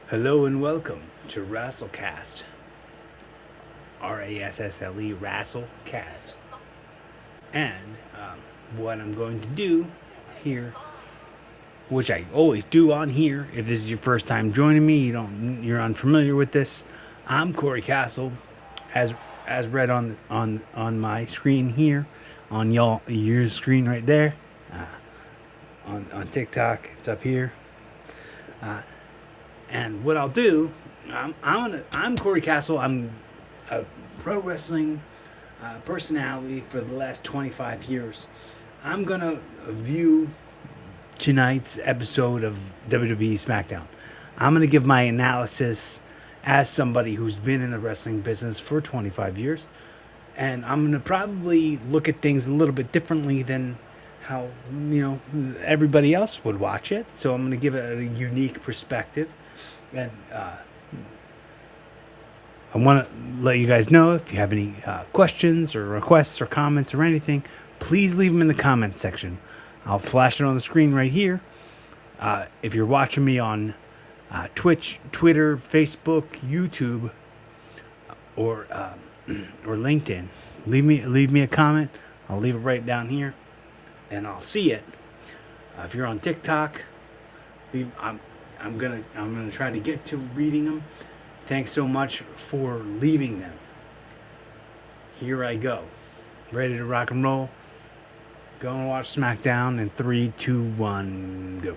Hello and welcome to Rassle Kast. Rassle, Rassle Kast. And what I'm going to do here, which I always do on here, if this is your first time joining me, you're unfamiliar with this. I'm Corey Castle, as read on my screen here, on your screen right there, on TikTok. It's up here. And what I'll do, I'm Corey Castle. I'm a pro wrestling personality for the last 25 years. I'm gonna view tonight's episode of WWE Smackdown. I'm gonna give my analysis as somebody who's been in the wrestling business for 25 years, and I'm gonna probably look at things a little bit differently than how everybody else would watch it. So I'm gonna give it a unique perspective. And I want to let you guys know if you have any questions or requests or comments or anything, please leave them in the comments section. I'll flash it on the screen right here. If you're watching me on Twitch, Twitter, Facebook, YouTube, or LinkedIn, leave me a comment. I'll leave it right down here, and I'll see it. If you're on TikTok, I'm gonna try to get to reading them. Thanks so much for leaving them. Here I go. Ready to rock and roll. Go and watch Smackdown in 3, 2, 1, go.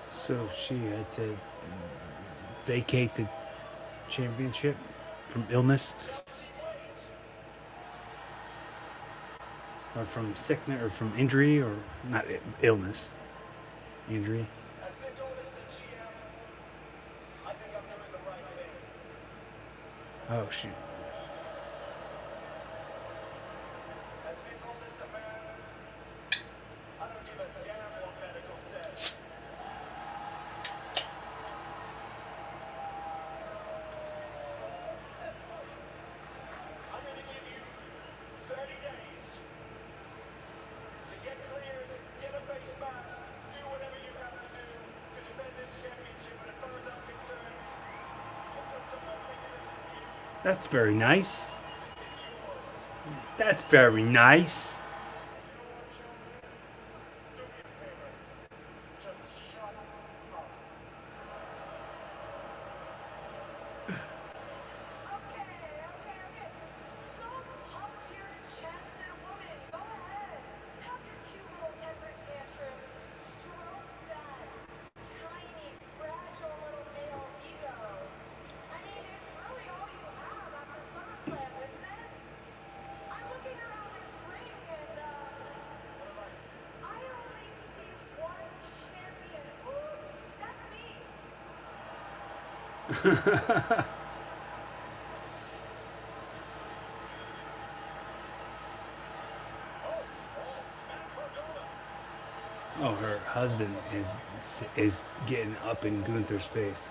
So she had to vacate the championship from illness, or from sickness, or from injury, or not illness, injury. Oh shoot. That's very nice. That's very nice. Oh, her husband is getting up in Gunther's face.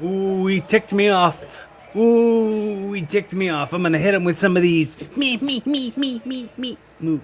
Ooh, he ticked me off. Ooh, he ticked me off. I'm gonna hit him with some of these. Me. Moo.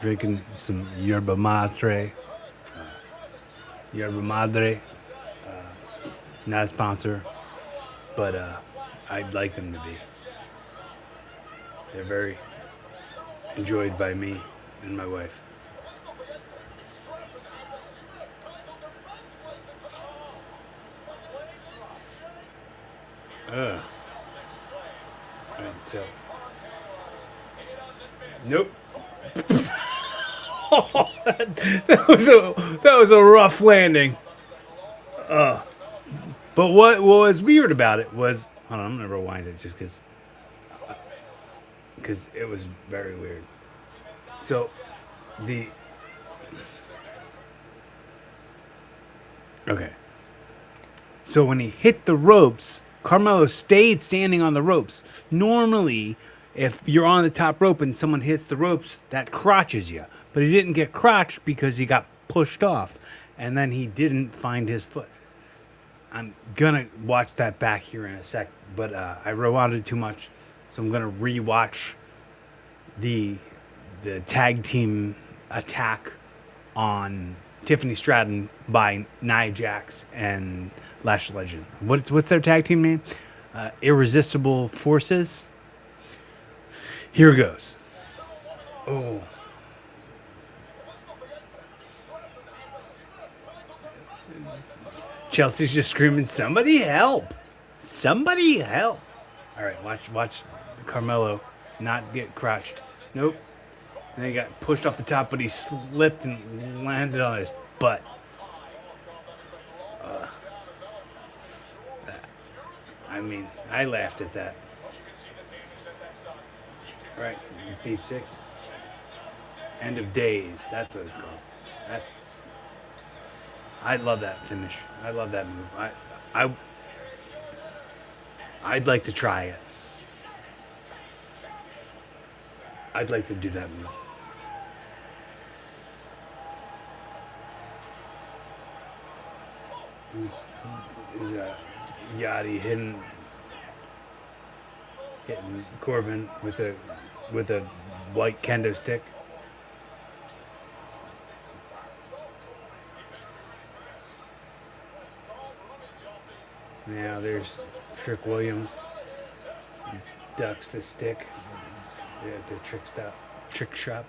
Drinking some yerba mate. Yerba madre. Not a sponsor, but I'd like them to be. They're very enjoyed by me and my wife. Ugh. Alright, so. Nope. that was a rough landing. But what was weird about it was, hold on, I'm gonna rewind it just because it was very weird. So the okay. So when he hit the ropes, Carmelo stayed standing on the ropes. Normally, if you're on the top rope and someone hits the ropes, that crotches you. But he didn't get crotched because he got pushed off, and then he didn't find his foot. I'm gonna watch that back here in a sec, but I rewinded too much, so I'm gonna rewatch the tag team attack on Tiffany Stratton by Nia Jax and Lash Legend. What's their tag team name? Irresistible Forces. Here goes. Oh. Chelsea's just screaming, "Somebody help! Somebody help!" All right, watch Carmelo not get crotched. Nope. And then he got pushed off the top, but he slipped and landed on his butt. I mean, I laughed at that. All right, deep six. End of days. That's what it's called. I love that finish. I love that move. I'd like to try it. I'd like to do that move. Is Yachty hitting Corbin with a white kendo stick? Now there's Trick Williams. He ducks the stick. The trick shot.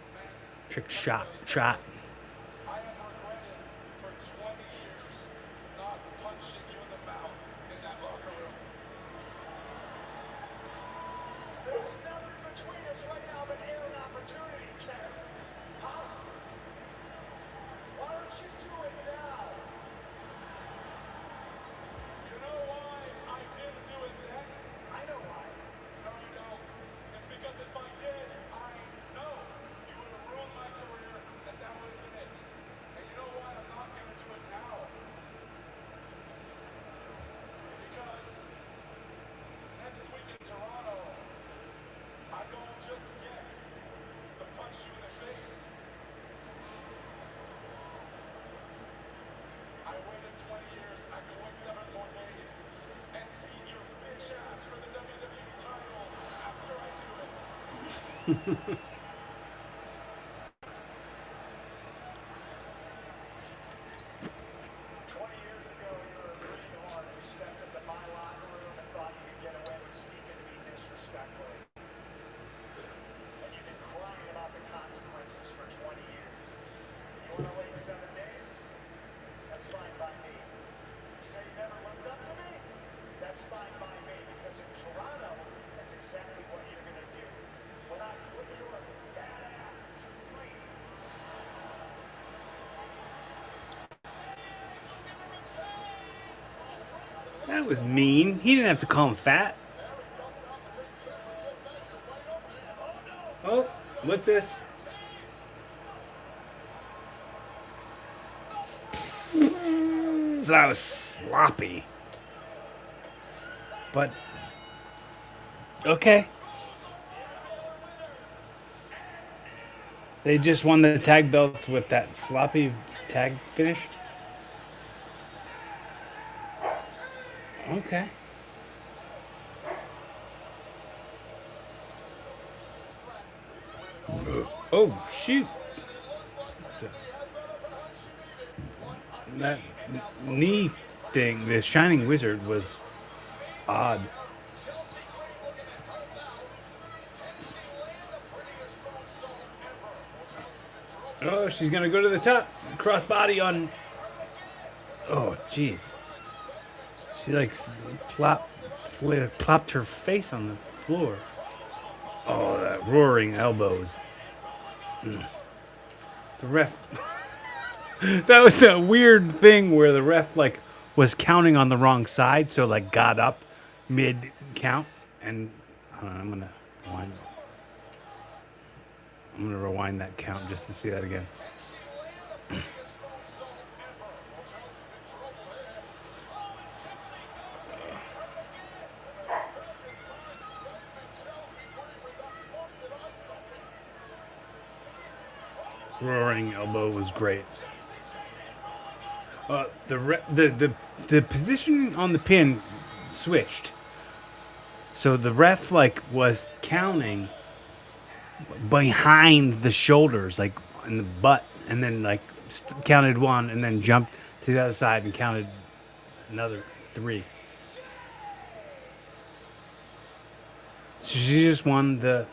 That was mean. He didn't have to call him fat. Oh, what's this? thought that was sloppy. But, okay. They just won the tag belts with that sloppy tag finish. Okay. Oh, shoot. That knee thing, the Shining Wizard, was odd. Oh, she's going to go to the top. Crossbody on... Oh, jeez. She, like, plopped her face on the floor. Oh, that roaring elbows. The ref... That was a weird thing where the ref, like, was counting on the wrong side, so, like, got up mid-count. And I'm going to rewind. I'm going to rewind that count just to see that again. Roaring elbow was great. The position on the pin switched, so the ref like was counting behind the shoulders, like in the butt, and then like counted one, and then jumped to the other side and counted another 3. So she just won the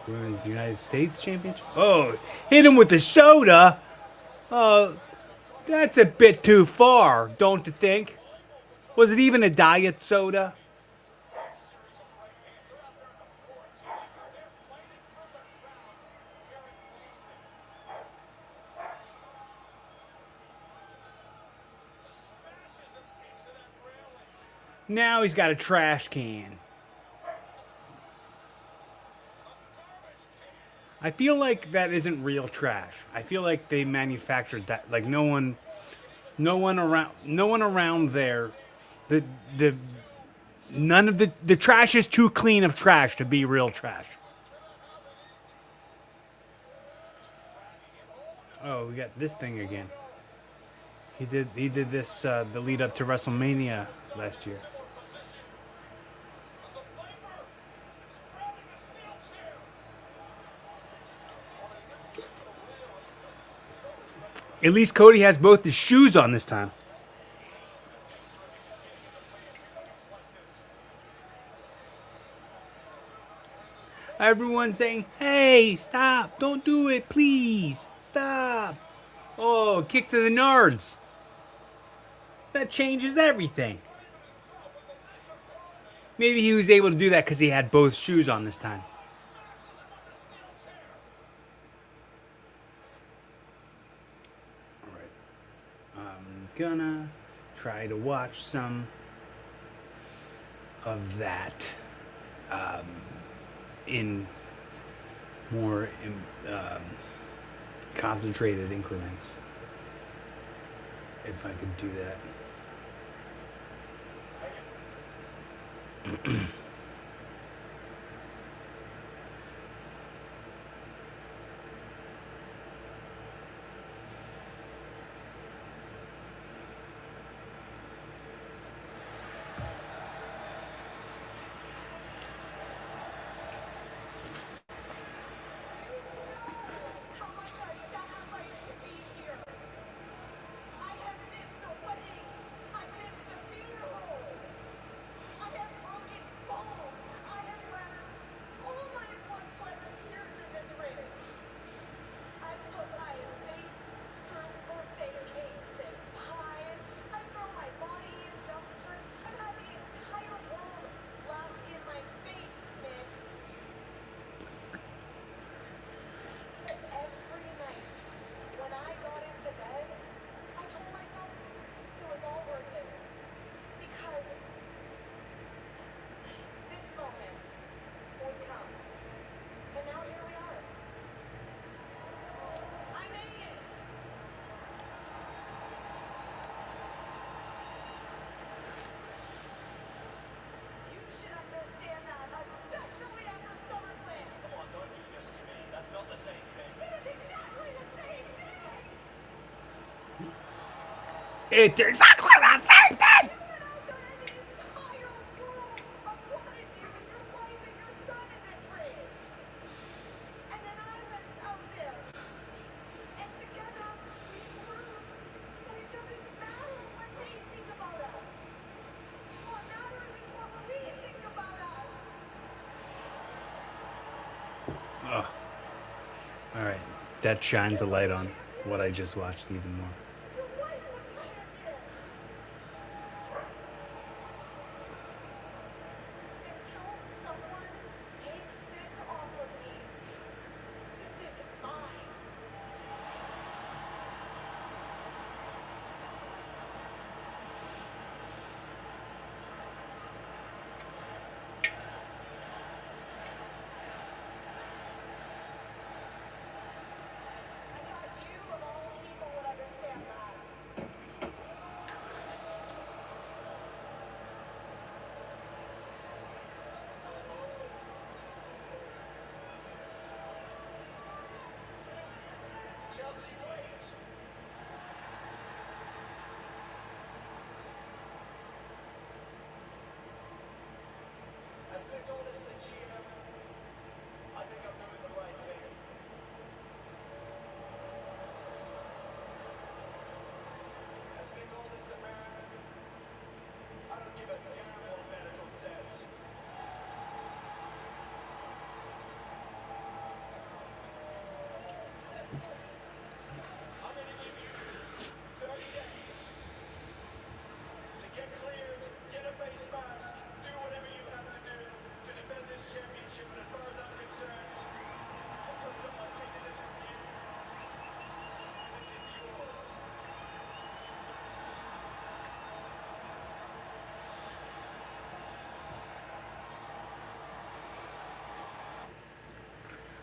Women's United States Championship. Oh, hit him with the soda. Oh, that's a bit too far, don't you think? Was it even a diet soda? Now he's got a trash can. I feel like that isn't real trash. I feel like they manufactured that. Like no one around there. None of the trash is too clean of trash to be real trash. Oh, we got this thing again. He did this the lead up to WrestleMania last year. At least Cody has both his shoes on this time. Everyone's saying, hey, stop. Don't do it, please. Stop. Oh, kick to the nards. That changes everything. Maybe he was able to do that because he had both shoes on this time. Gonna try to watch some of that in more concentrated increments, if I could do that. It's exactly the same thing. Oh. All right, that shines a light on what I just watched even more.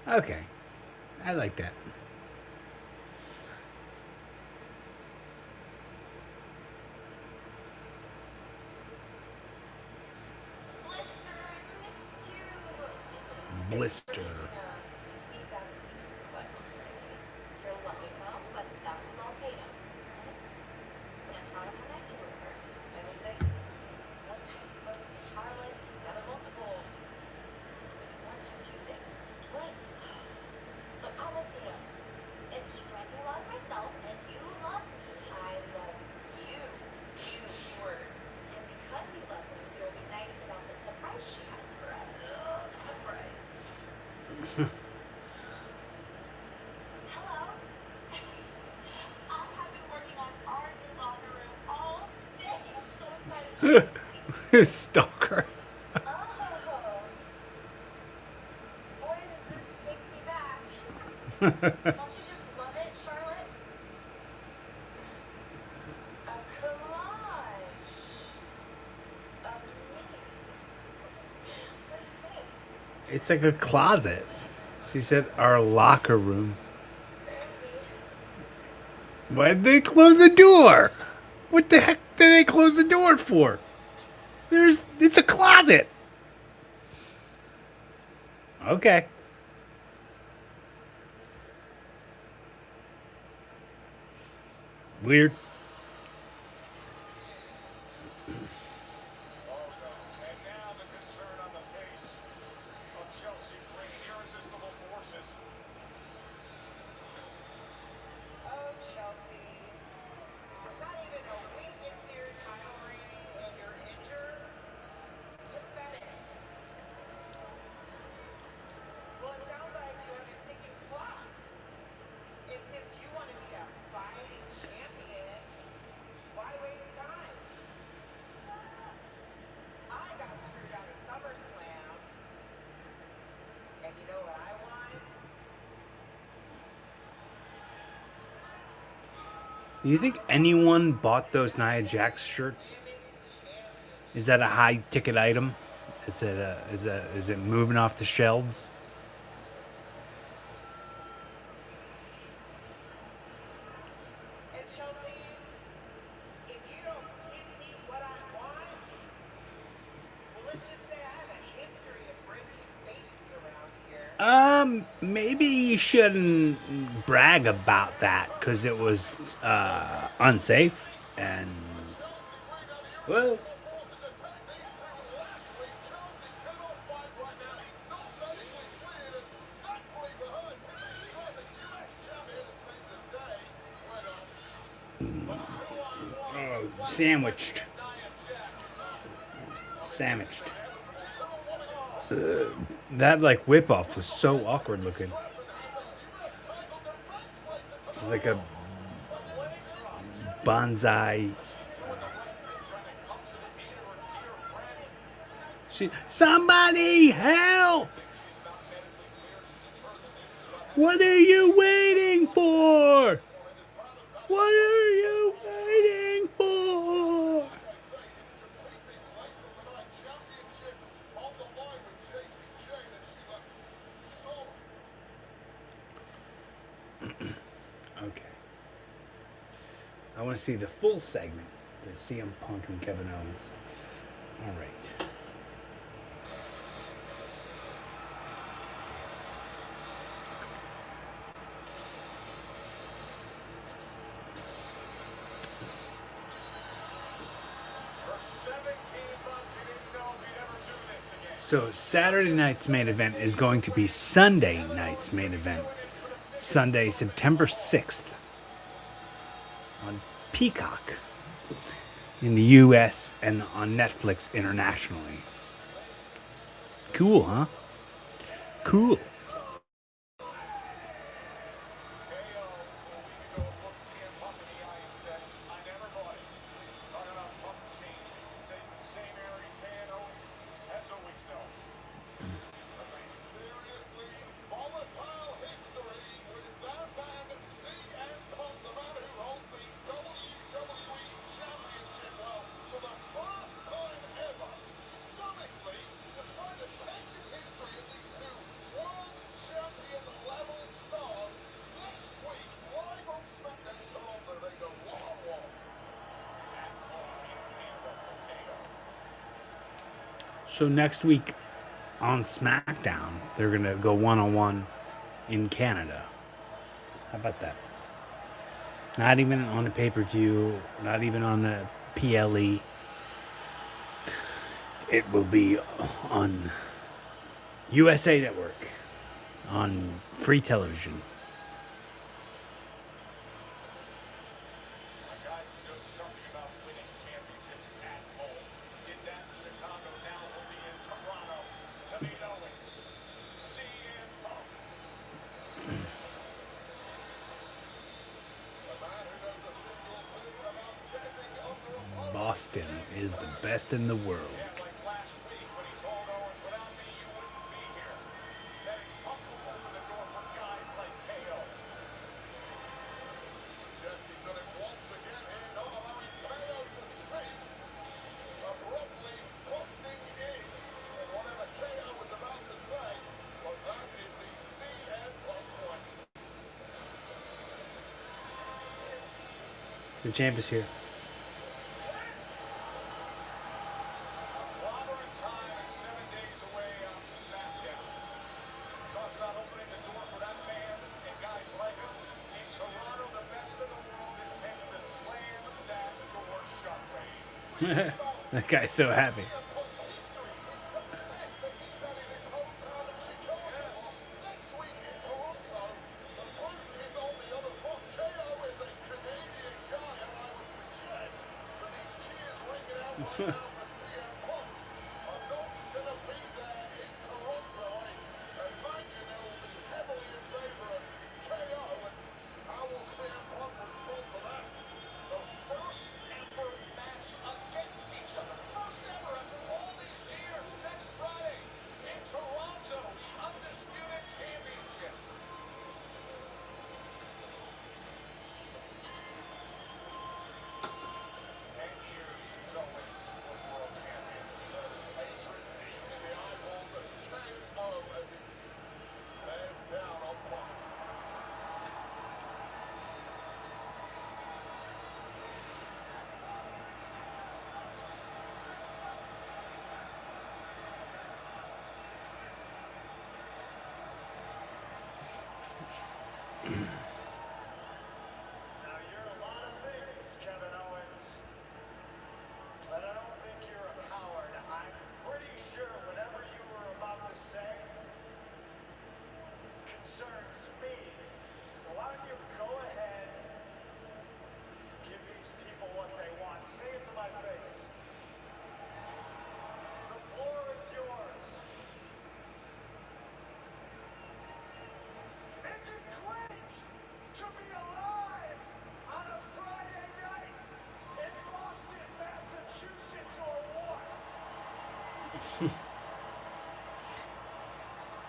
Okay, I like that. Blister. Stalker. It's like a closet. She said our locker room. Why did they close the door? What the heck did they close the door for? It's a closet. Okay. Weird. Do you think anyone bought those Nia Jax shirts? Is that a high ticket item? Is it moving off the shelves? Maybe you shouldn't brag about that because it was unsafe And well, sandwiched. That like whip off was so awkward looking. It was like a bonsai. Somebody help! What are you waiting for? What are you waiting for? Okay. I want to see the full segment. The CM Punk and Kevin Owens. All right. So Saturday night's main event is going to be Sunday night's main event. Sunday, September 6th on Peacock in the US and on Netflix internationally. Cool, huh? Cool. So next week on Smackdown, they're going to go one-on-one in Canada. How about that? Not even on the pay-per-view, not even on the PLE. It will be on USA Network, on free television. Boston is the best in the world. The champ is here. That guy's so happy.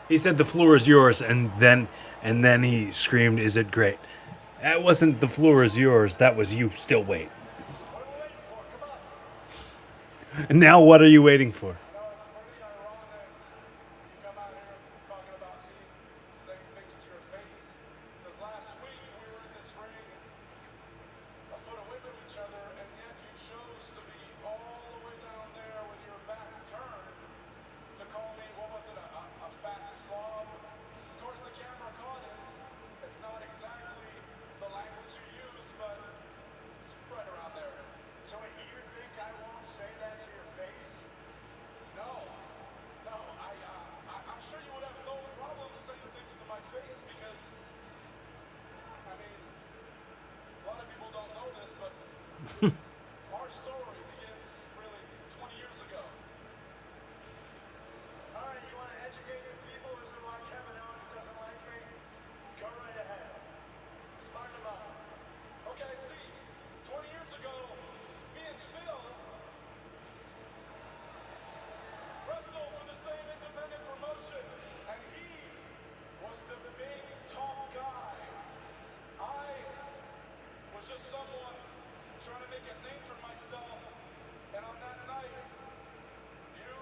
He said the floor is yours, and then he screamed, "Is it great?" That wasn't the floor is yours. That was you. Still wait. What are we waiting for? Come on. And now what are you waiting for? No, it's pretty ironic. You come out here talking about me, saying things to your face. Because last week we were in this ring a foot away from each other, and yet you chose to be all the way down there with your back turned to call me, what was it, a fat slob? Of course, the camera caught it. It's not exactly the language you use, but it's right around there. So you think I won't say that to your face? No. No, I'm sure you would have no problem saying things to my face because, I mean, a lot of people don't know this, but our story begins really 20 years ago. All right, you want to educate the people as to why Kevin Owens doesn't like me? Go right ahead. Smarten them up. Okay, see, 20 years ago, me and Phil wrestled for the same independent promotion, and he was the big, tall guy. I was just someone trying to make a name for myself, and on that night, you,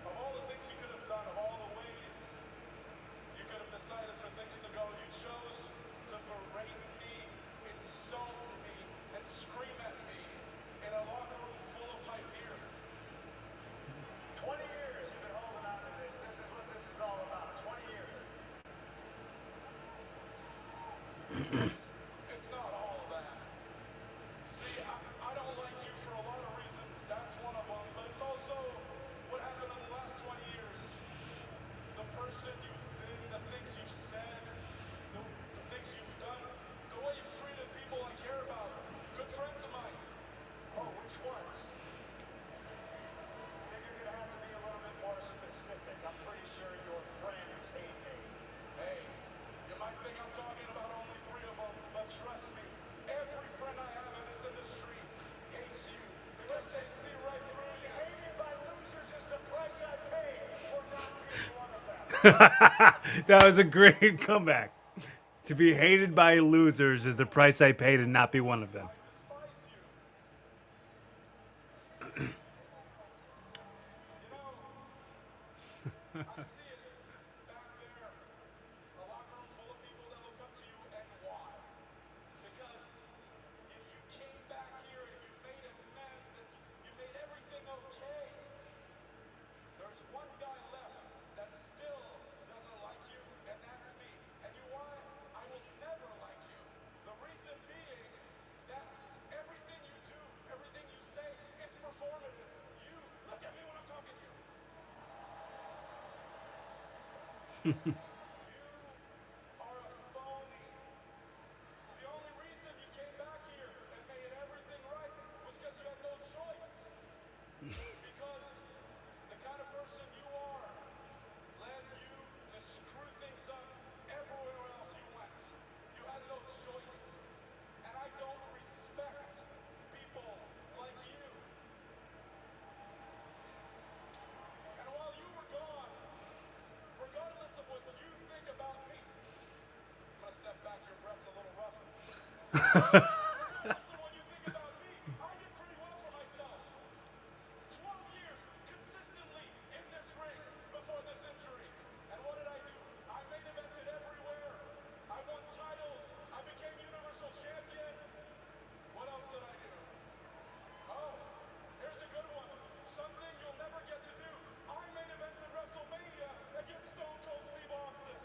of all the things you could have done, of all the ways you could have decided for things to go, you chose to berate me, insult me, and scream at me in a locker room full of my peers. 20 years you've been holding on to this. This is what this is all about. 20 years. It's not all of that. See, I don't like you for a lot of reasons. That's one of them. But it's also what happened in the last 20 years. The person you've been, the things you've said, the things you've done, the way you've treated people I care about. Good friends of mine. Oh, which ones? I think you're going to have to be a little bit more specific. I'm pretty sure your friends hate me. Hey, you might think I'm talking about only 3 of them, but trust me, every friend I have in this industry hates you because they see right through you. Hated by losers is the price I pay for not being one of them. That was a great comeback. To be hated by losers is the price I pay to not be one of them. I despise you. You know, I see it back there. A locker room full of people that look up to you, and why? Because you came back here and you made amends and you made everything okay. There's one guy left that still doesn't like you, and that's me. And you know why? I will never like you. The reason being that everything you do, everything you say is performative. You, look at me when I'm talking to you. You are a phony. The only reason you came back here and made everything right was because you had no choice. Because the kind of person you are led you to screw things up everywhere else you went. You had no choice. And I don't respect people like you. And while you were gone, regardless of what you think about me, I'm gonna step back, your breath's a little rough. Regardless of what you think about me, I did pretty well for myself. 12 years consistently in this ring before this injury. And what did I do? I main evented everywhere. I won titles. I became Universal Champion. What else did I do? Oh, here's a good one. Something you'll never get to do. I main evented WrestleMania against Stone Cold Steve Austin.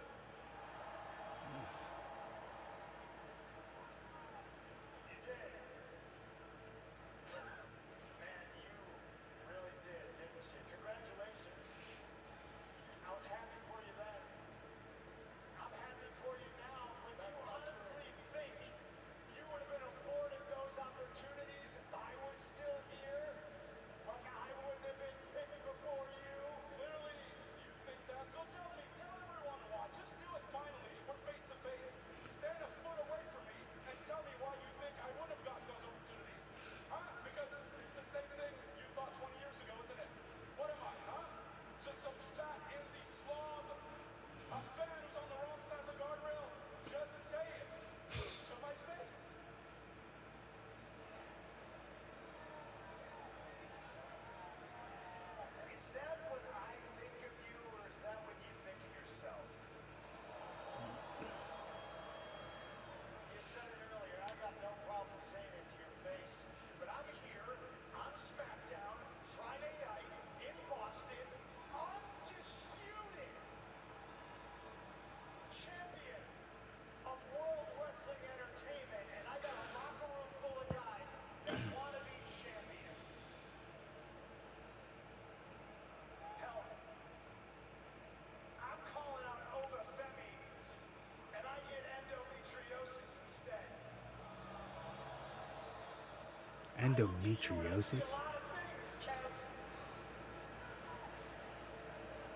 Endometriosis?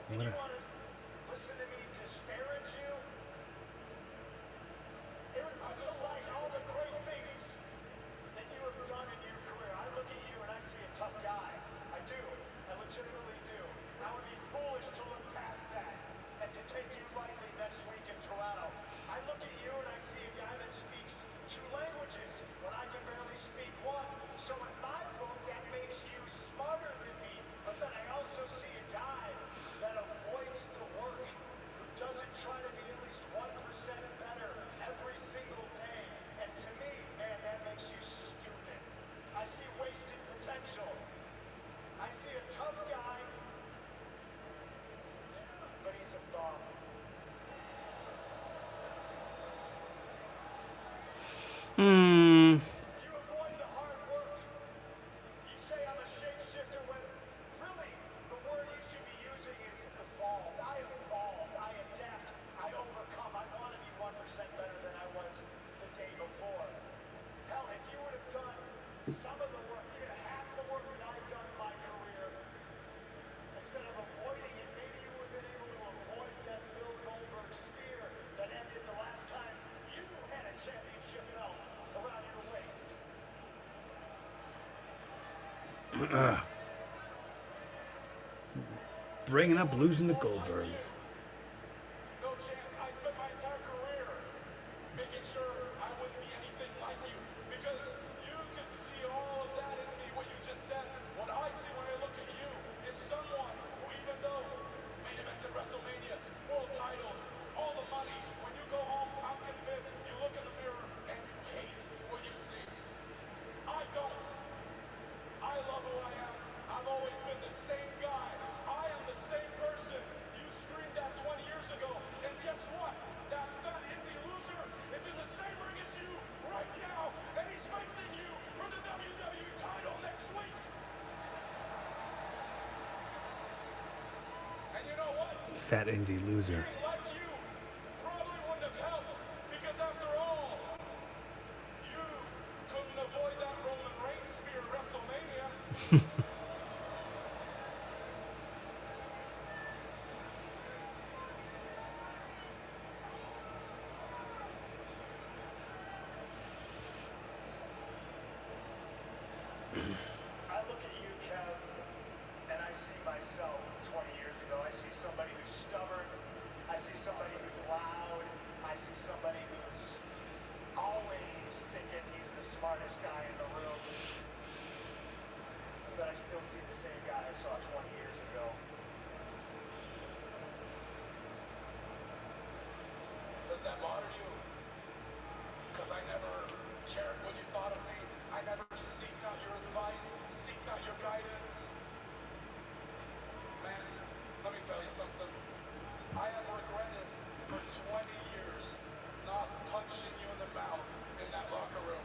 What a... Listen to me disparage you? It visualize all the great things that you have done in your career. I look at you and I see a tough guy. I do. I legitimately do. I would be foolish to look past that and to take you lightly next week in Toronto. I look at you and I see a guy that speaks 2 languages when I can barely speak 1. So in my book, that makes you smarter than me. But then I also see a guy that avoids the work, who doesn't try to be at least 1% better every single day. And to me, man, that makes you stupid. I see wasted potential. I see a tough guy, but he's a bum. You avoid the hard work. You say I'm a shapeshifter when really the word you should be using is evolved. I evolved. I adapt. I overcome. I want to be 1% better than I was the day before. Hell, if you would have done some of the work, even half the work that I've done in my career, instead of avoiding it, maybe you would have been able to avoid that Bill Goldberg spear that ended the last time you had a championship belt around your waist. Bringing up losing to Goldberg. No chance. I spent my entire career making sure I wouldn't be anything like you because you could see all of that in me, what you just said. What I see when I look at you is someone who, even though main events at WrestleMania, world titles, all the money, when you go home, I'm convinced you look in the mirror and you hate what you see. I don't. I love who I am. I've always been the same guy. I am the same person you screamed at 20 years ago. And guess what? That fat indie loser is in the same ring as you right now. And he's facing you for the WWE title next week. And you know what? Fat indie loser. Being like you probably wouldn't have helped. Because after all, you couldn't avoid that Roman Reigns spear at WrestleMania. I look at you, Kev, and I see myself 20 years ago. I see somebody who's stubborn. I see somebody who's loud. I see somebody who's always thinking he's the smartest guy in the room. But I still see the same guy I saw 20 years ago. Does that bother you? Because I never cared what you thought of me. I never seeked out your advice, seeked out your guidance. Man, let me tell you something. I have regretted for 20 years not punching you in the mouth in that locker room.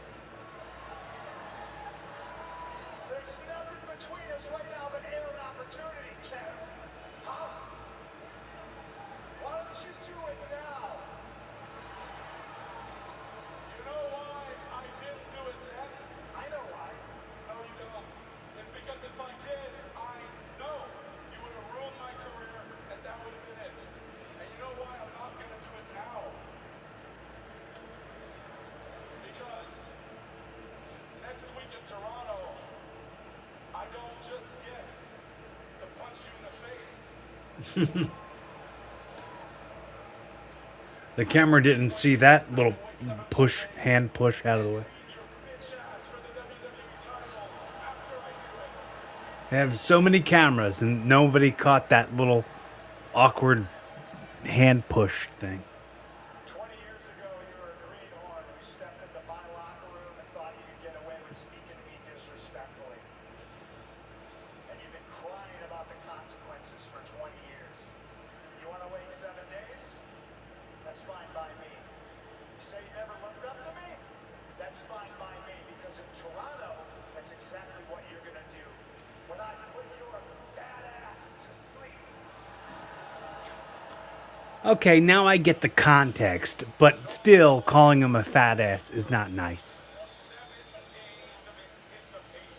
There's nothing between us right now but air and opportunity, Kev. Huh? Why don't you do it now? You know why I didn't do it then? I know why. No, you don't. It's because if I did, I know you would have ruined my career, and that would have been it. And you know why I'm not going to do it now? Because next week in Toronto, I don't just get to punch you in the face. The camera didn't see that little hand push out of the way. Your bitch ass for the WWE title after I do it. They have so many cameras and nobody caught that little awkward hand push thing. 20 years ago, you were a greenhorn who stepped into my locker room and thought you could get away with speaking to me disrespectfully. And you've been crying about the consequences for 20 years. You want to wait 7 days? That's fine by me. You say you never looked up to me? That's fine by me, because in Toronto, that's exactly what you're going to do. When I put your fat ass to sleep. Okay, now I get the context, but still calling him a fat ass is not nice. 7 days of anticipation.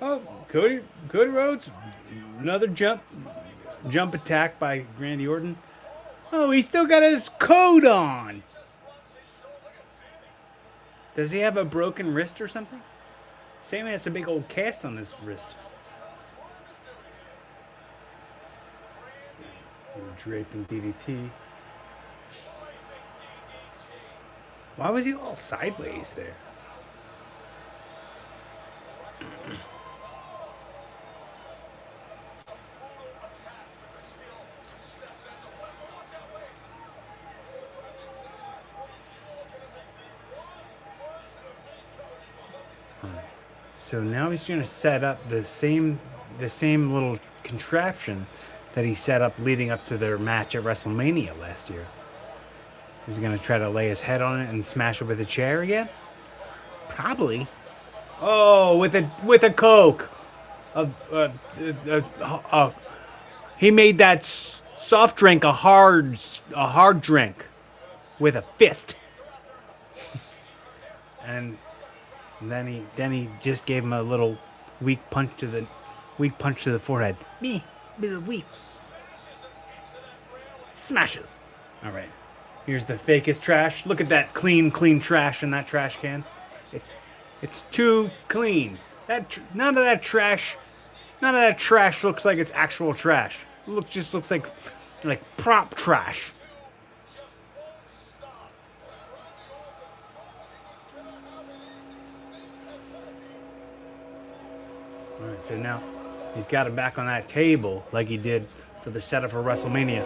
Oh, Cody Rhodes, another jump attack by Randy Orton. Oh, he still got his coat on. Does he have a broken wrist or something? Sammy has a big old cast on his wrist. Draping DDT. Why was he all sideways there? So now he's going to set up the same little contraption that he set up leading up to their match at WrestleMania last year. He's going to try to lay his head on it and smash it with a chair again? Probably. Oh, with a Coke. He made that soft drink a hard drink with a fist. And then he just gave him a little weak punch to the forehead. Me, little weak. Smashes. All right. Here's the fakest trash. Look at that clean trash in that trash can. It's too clean. None of that trash looks like it's actual trash. Just looks like prop trash. All right, so now he's got him back on that table like he did for the setup for WrestleMania.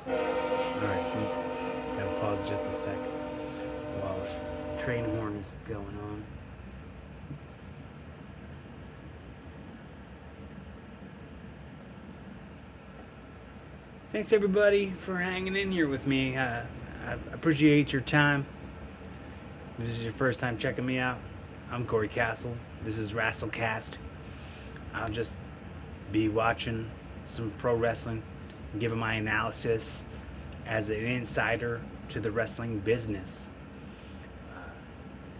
All right, gotta pause just a sec while this train horn is going on. Thanks everybody for hanging in here with me. I appreciate your time. If this is your first time checking me out, I'm Corey Castle. This is Rassle Kast. I'll just be watching some pro wrestling and giving my analysis as an insider to the wrestling business.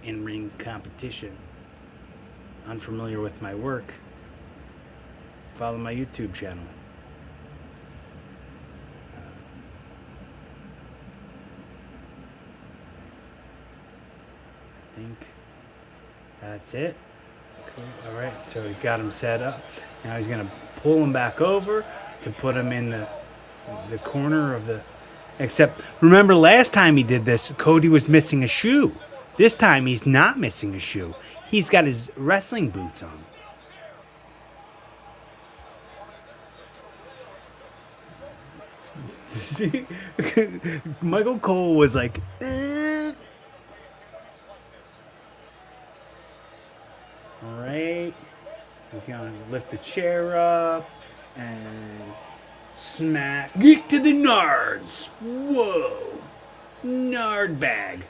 In-ring competition. Unfamiliar with my work? Follow my YouTube channel. I think that's it. Cool. All right, so he's got him set up. Now he's gonna pull him back over to put him in the corner of the. Except remember, last time he did this, Cody was missing a shoe. This time he's not missing a shoe. He's got his wrestling boots on. Michael Cole was like. Alright, he's gonna lift the chair up and smash. Get to the nards! Whoa! Nard bag.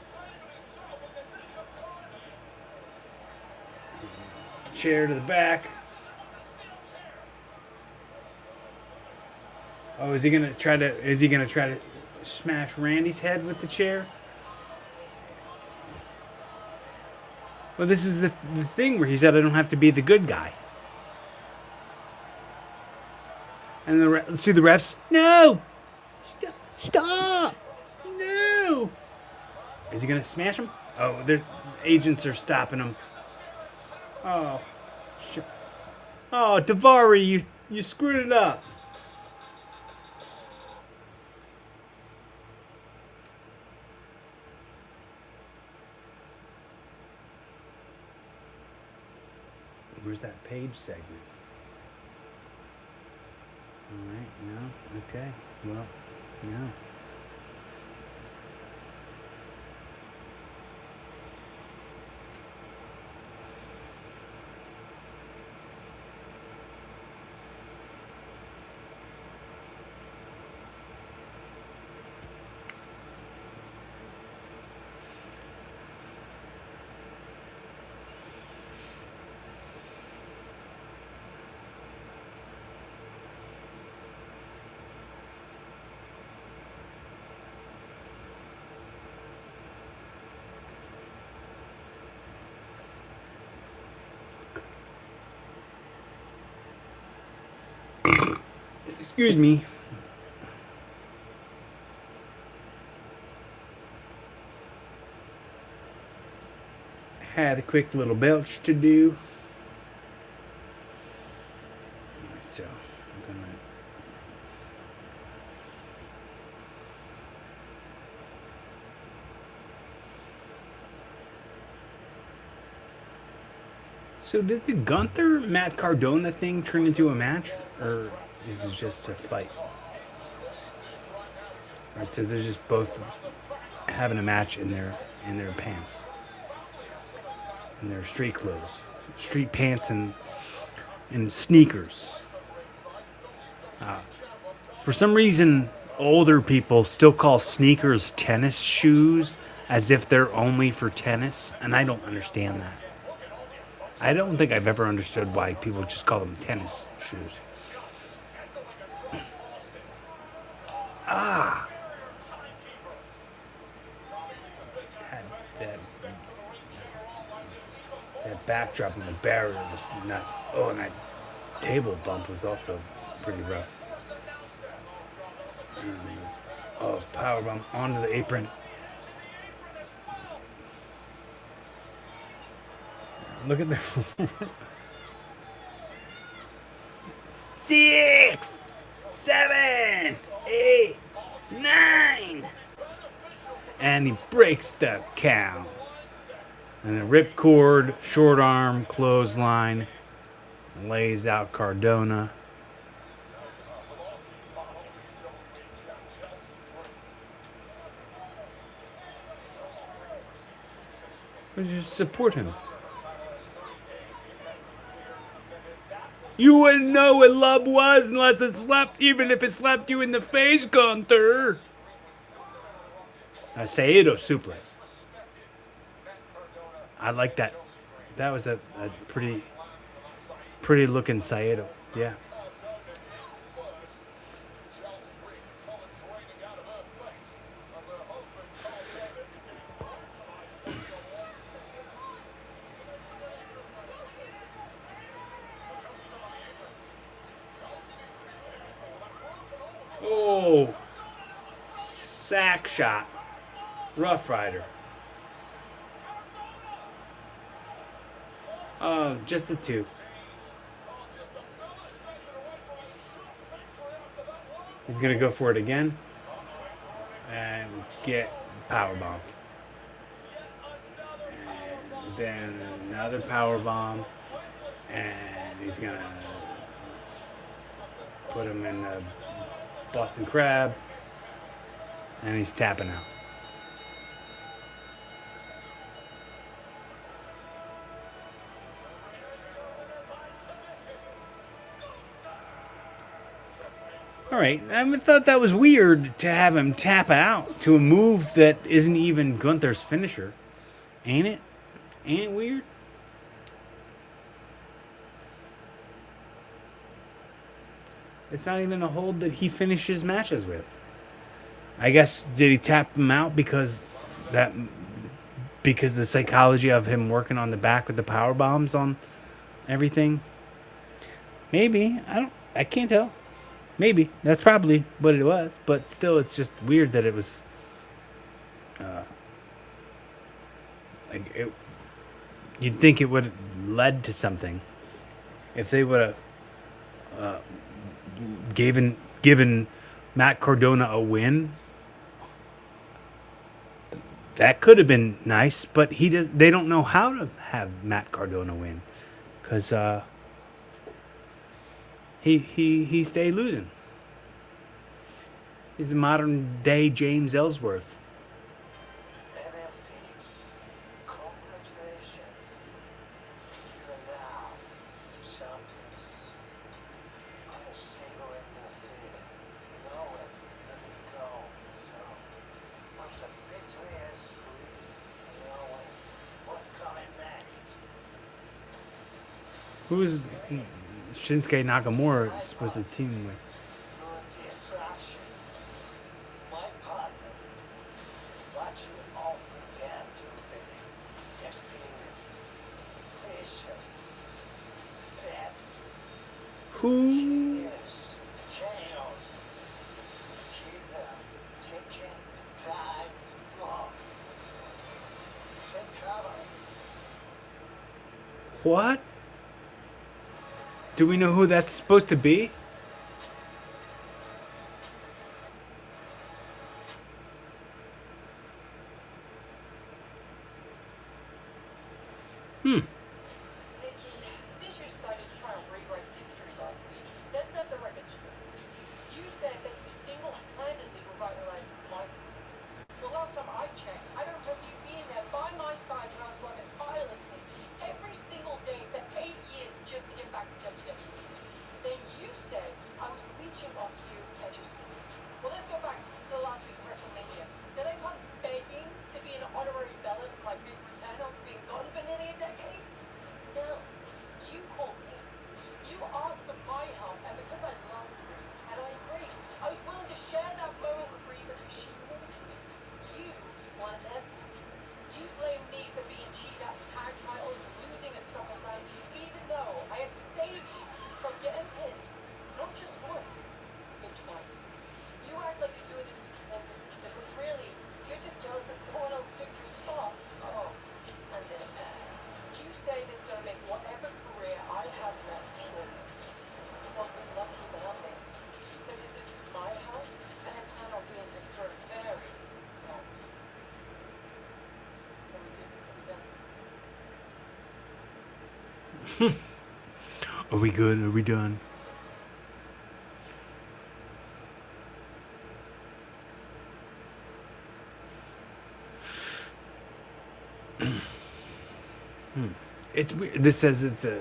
Chair to the back. Oh, is he gonna try to smash Randy's head with the chair? Well, this is the thing where he said I don't have to be the good guy. And see the refs? No! Stop! No! Is he going to smash him? Oh, their agents are stopping him. Oh. Shit. Oh, Daivari, you screwed it up. Where's that page segment? Alright, no, okay, well, no. Excuse me. Had a quick little belch to do. So I'm gonna So did the Gunther Matt Cardona thing turn into a match, or is it just a fight? Right, so they're just both having a match in their pants, in their street clothes, street pants and sneakers. For some reason, older people still call sneakers tennis shoes as if they're only for tennis, and I don't understand that. I don't think I've ever understood why people just call them tennis shoes. Ah! That backdrop and the barrier was nuts. Oh, and that table bump was also pretty rough. Oh, power bomb onto the apron. Look at the 6, 7, 8, 9, and he breaks the count. And the ripcord, short arm, clothesline, lays out Cardona. Just support him. You wouldn't know what love was unless it slapped, even if it slapped you in the face, Gunther. Saito suplex. I like that. That was a pretty looking Saito. Yeah. Oh, sack shot. Rough Rider. Oh, just the two. He's going to go for it again. And get powerbomb. And then another powerbomb. And he's going to put him in the Boston Crab. And he's tapping out. All right, I thought that was weird to have him tap out to a move that isn't even Gunther's finisher. Ain't it? Ain't it weird? It's not even a hold that he finishes matches with. I guess, did he tap him out because the psychology of him working on the back with the power bombs on everything? Maybe. I can't tell. Maybe. That's probably what it was. But still, it's just weird that it was... you'd think it would have led to something. If they would have given Matt Cardona a win, that could have been nice. But they don't know how to have Matt Cardona win. Because... He stayed losing. He's the modern day James Ellsworth. Congratulations. You are now the champions. Single undefeated. No one really goes. So, with the victory as sleep, knowing what's coming next. Who's Shinsuke Nakamura supposed to team with? Your distraction. My partner is what you all pretend to be. Experienced, vicious, deadly. Who? Yes, chaos. What? Do we know who that's supposed to be? Nikki, since you decided to try and rewrite history last week, let's set the record straight. You said that you single-handedly revitalized my career. The last time I checked, I don't remember you being there by my side when I was working tirelessly every single day for 8 years just to get back to WWE. Then you said I was leeching off you and your sister. Well, let's go back to last week at WrestleMania. Did I come begging to be an honorary bella for my big return after being gone for nearly a decade? No. You called me. You asked for my help, and because I loved Brie, and I agreed, I was willing to share that moment with Brie because she needed me. You weren't there. You blamed me for being cheated out of tag titles and losing a SummerSlam, even though I had to save you from getting pinned, not just once, but twice. You act like you're doing this to support your sister, but really, you're just jealous that someone else took your spot. Oh, and then you say that you're gonna make whatever career I have left yours. Well, good luck keeping up there. Because this is my house, and I plan on being here for a very long time. Are we good? Are we done? Are we good? Are we done? It's weird. This says it's a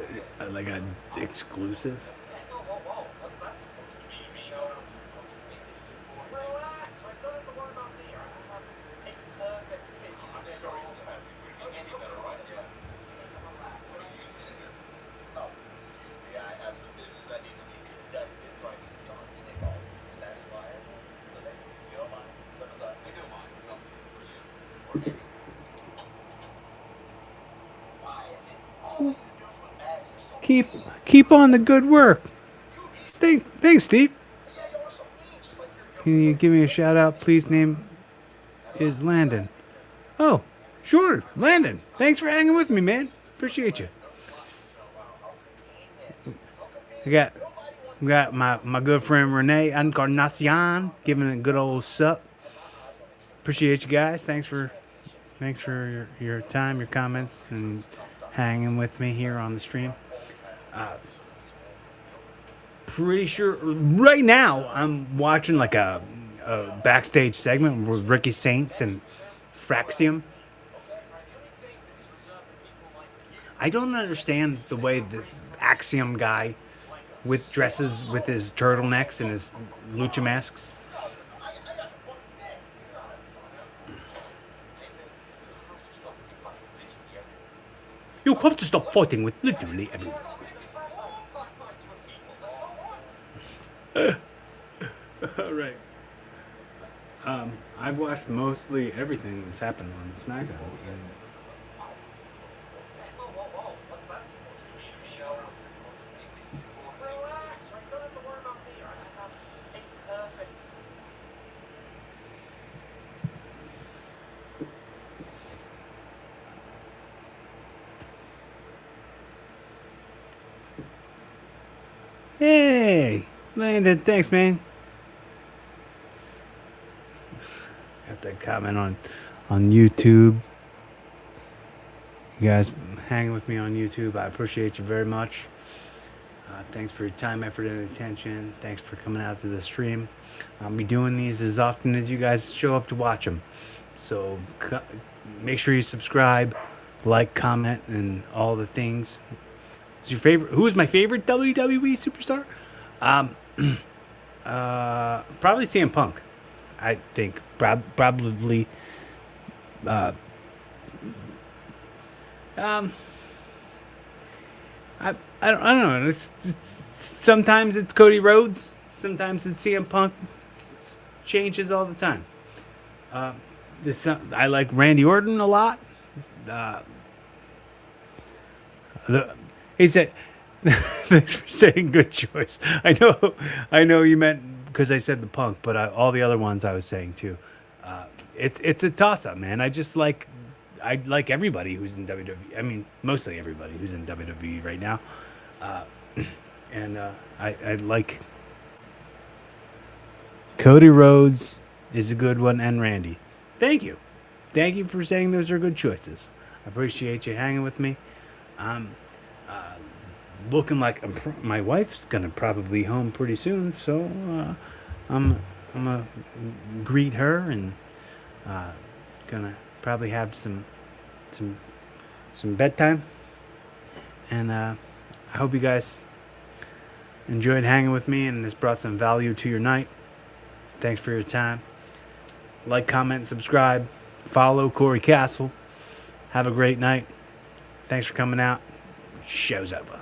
like a exclusive. Whoa, whoa, whoa. What's that supposed to mean? You know I'm supposed to be this important. Relax. I don't have to worry about me. I have a perfect pitch. I'm sorry for that. You couldn't get any better, right? Yeah. Relax. What are you using it? Oh, excuse me. I have some business that needs to be conducted, so I need to talk to Nick all this. And that is why I'm living. You don't mind? Step aside. I do mind. No, for you. Or maybe. Why is it all you do is with masks? You're so Keep on the good work. Thanks, Steve. yeah, you're so mean, just like you're Can you give me a shout out, please? Name is Landon. Oh, sure, Landon. Thanks for hanging with me, man. Appreciate you. We got my good friend Renee Encarnacion giving a good old sup. Appreciate you guys. Thanks for your time, your comments, and hanging with me here on the stream. Pretty sure right now I'm watching like a backstage segment with Ricky Saints and Fraxium. I don't understand the way this Axiom guy dresses with his turtlenecks and his lucha masks. You have to stop fighting with literally everyone. All right. I've watched mostly everything that's happened on SmackDown. And Whoa, whoa, whoa. What's that supposed to mean? You know I'm supposed to be this important. Relax. I don't have to worry about me. I have a perfect. hey, Landon, thanks, man. Got that comment on YouTube. You guys hanging with me on YouTube. I appreciate you very much. Thanks for your time, effort, and attention. Thanks for coming out to the stream. I'll be doing these as often as you guys show up to watch them. So make sure you subscribe, like, comment, and all the things. Who is my favorite WWE superstar? Probably CM Punk. I think probably. I don't know. It's sometimes it's Cody Rhodes, sometimes it's CM Punk. Changes all the time. I like Randy Orton a lot. He said, "Thanks for saying good choice." I know you meant because I said the Punk, but all the other ones I was saying too. It's a toss up, man. I just like I like everybody who's in WWE. I mean, mostly everybody who's in WWE right now. And I like Cody Rhodes is a good one, and Randy. Thank you. Thank you for saying those are good choices. I appreciate you hanging with me. I'm looking like my wife's gonna probably be home pretty soon, so I'm gonna greet her and gonna probably have some bedtime. And I hope you guys enjoyed hanging with me and this brought some value to your night. Thanks for your time. Like, comment, subscribe. Follow Corey Castle. Have a great night. Thanks for coming out. Show's over.